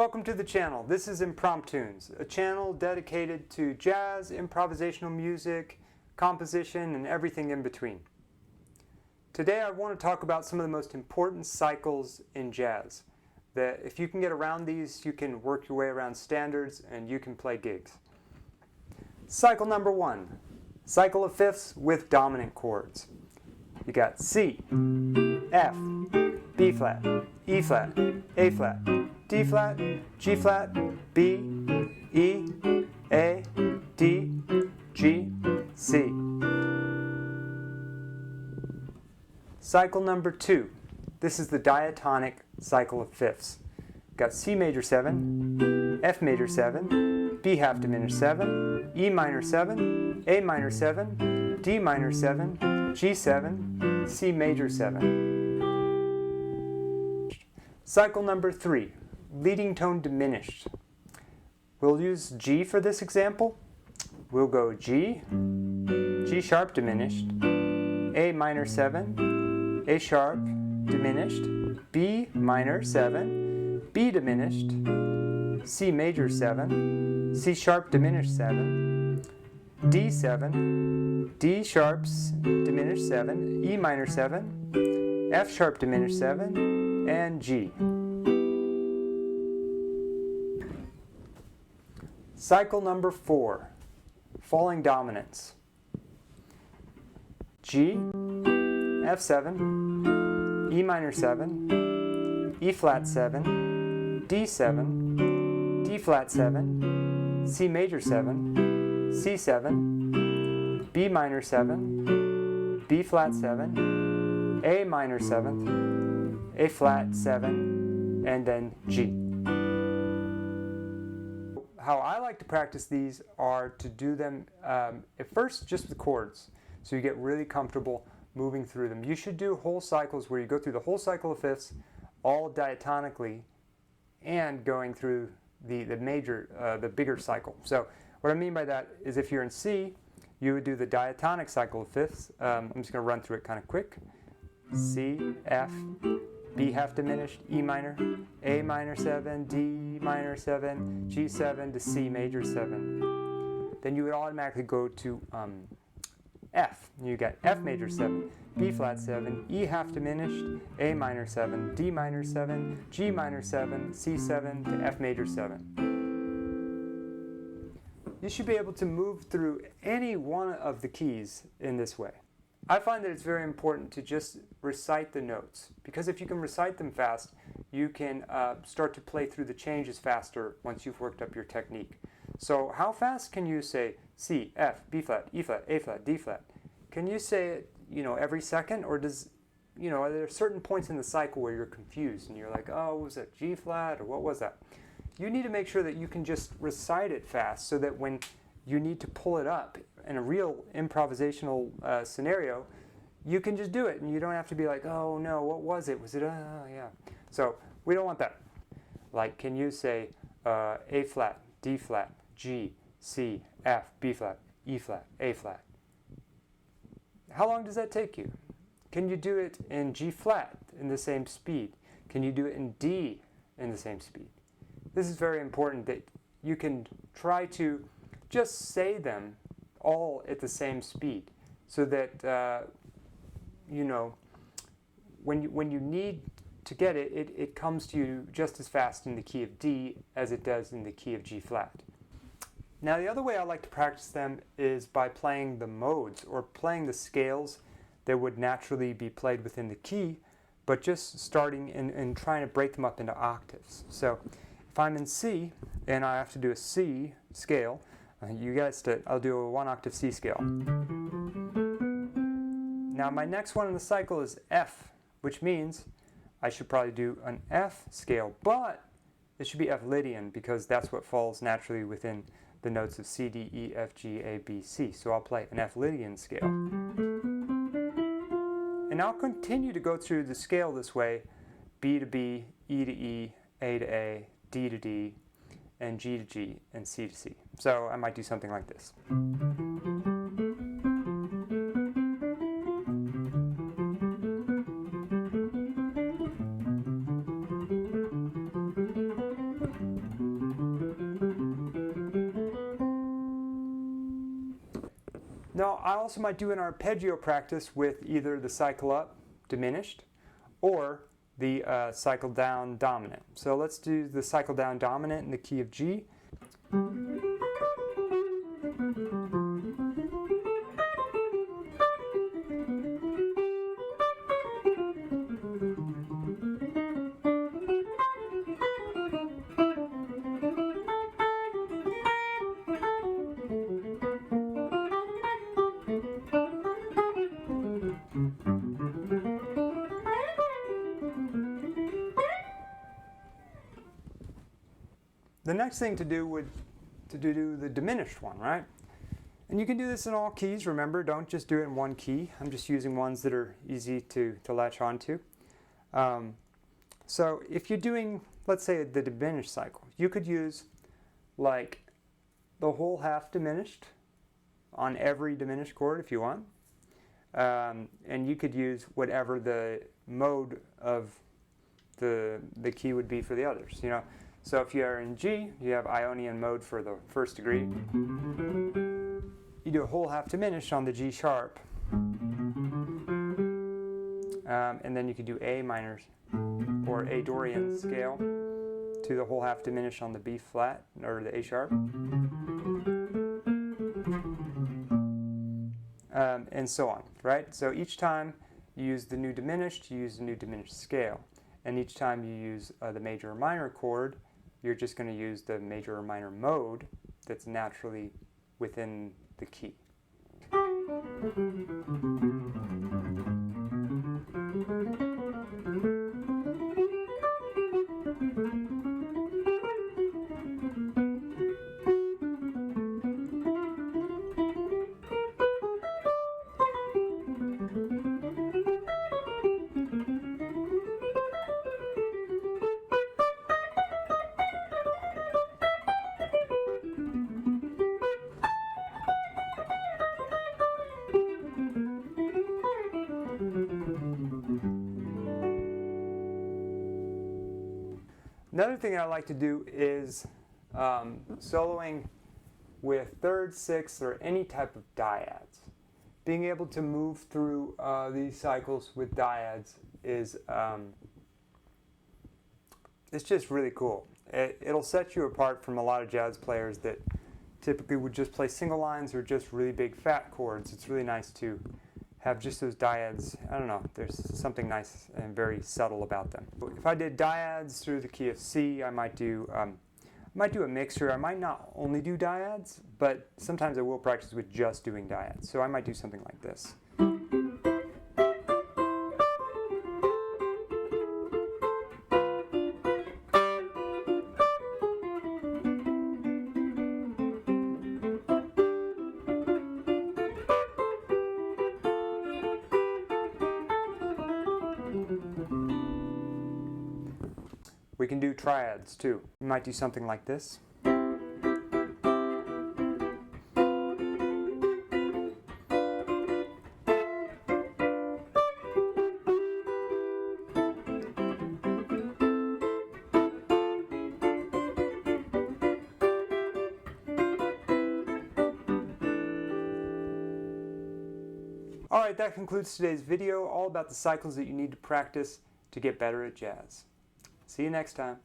Welcome to the channel. This is Impromptunes, a channel dedicated to jazz, improvisational music, composition, and everything in between. Today I want to talk about some of the most important cycles in jazz. That if you can get around these, you can work your way around standards and you can play gigs. Cycle number 1, cycle of fifths with dominant chords. You got C, F, B flat, E flat, A flat, D flat, G flat, B, E, A, D, G, C. Cycle number 2. This is the diatonic cycle of fifths. Got C major 7, F major 7, B half diminished 7, E minor 7, A minor 7, D minor 7, G7, C major 7. Cycle number 3, leading tone diminished. We'll use G for this example. We'll go G, G sharp diminished, A minor 7, A sharp diminished, B minor 7, B diminished, C major 7, C sharp diminished 7, D7, D sharps diminished 7, E minor 7, F sharp diminished 7, and G. Cycle number 4, falling dominance. G, F7, E minor 7, E flat 7, D7, D flat 7, C major 7, C7, B minor 7, B flat 7, A minor 7th, A flat 7, and then G. How I like to practice these are to do them at first just with chords, so you get really comfortable moving through them. You should do whole cycles where you go through the whole cycle of fifths, all diatonically, and going through the bigger cycle. So what I mean by that is if you're in C, you would do the diatonic cycle of fifths. I'm just going to run through it kind of quick. C, F, B half diminished, E minor, A minor 7, D minor 7, G7 to C major 7. Then you would automatically go to F. You got F major 7, B flat 7, E half diminished, A minor 7, D minor 7, G minor 7, C7 to F major 7. You should be able to move through any one of the keys in this way. I find that it's very important to just recite the notes, because if you can recite them fast, you can start to play through the changes faster once you've worked up your technique. So how fast can you say C, F, B flat, E flat, A flat, D flat? Can you say it, every second, or are there certain points in the cycle where you're confused and you're like, oh, was that G flat or what was that? You need to make sure that you can just recite it fast so that when you need to pull it up in a real improvisational scenario, you can just do it and you don't have to be like, oh no, what was it? Was it, yeah. So we don't want that. Like, can you say A flat, D flat, G, C, F, B flat, E flat, A flat? How long does that take you? Can you do it in G flat in the same speed? Can you do it in D in the same speed? This is very important that you can try to just say them all at the same speed so that, when you need to get it, it comes to you just as fast in the key of D as it does in the key of G flat. Now the other way I like to practice them is by playing the modes or playing the scales that would naturally be played within the key, but just starting and trying to break them up into octaves. So if I'm in C and I have to do a C scale, I'll do a 1 octave C scale. Now my next one in the cycle is F, which means I should probably do an F scale, but it should be F Lydian because that's what falls naturally within the notes of C, D, E, F, G, A, B, C. So I'll play an F Lydian scale. And I'll continue to go through the scale this way, B to B, E to E, A to A, D to D, and G to G, and C to C. So I might do something like this. Now, I also might do an arpeggio practice with either the cycle up diminished or the cycle down dominant. So let's do the cycle down dominant in the key of G. The next thing to do would to do the diminished one, right? And you can do this in all keys, remember, don't just do it in one key. I'm just using ones that are easy to latch onto. So if you're doing, let's say, the diminished cycle, you could use like the whole half diminished on every diminished chord if you want. And you could use whatever the mode of the key would be for the others, you know. So if you are in G, you have Ionian mode for the first degree. You do a whole half diminished on the G sharp. And then you could do A minor or A Dorian scale to the whole half diminished on the B flat or the A sharp. And so on, right? So each time you use the new diminished, you use the new diminished scale. And each time you use the major or minor chord, you're just going to use the major or minor mode that's naturally within the key. Another thing I like to do is soloing with thirds, sixths, or any type of dyads. Being able to move through these cycles with dyads is it's just really cool. It'll set you apart from a lot of jazz players that typically would just play single lines or just really big fat chords. It's really nice to have just those dyads. I don't know, there's something nice and very subtle about them. If I did dyads through the key of C, I might do a mixture. I might not only do dyads, but sometimes I will practice with just doing dyads. So I might do something like this. We can do triads too. We might do something like this. Alright, that concludes today's video, all about the cycles that you need to practice to get better at jazz. See you next time.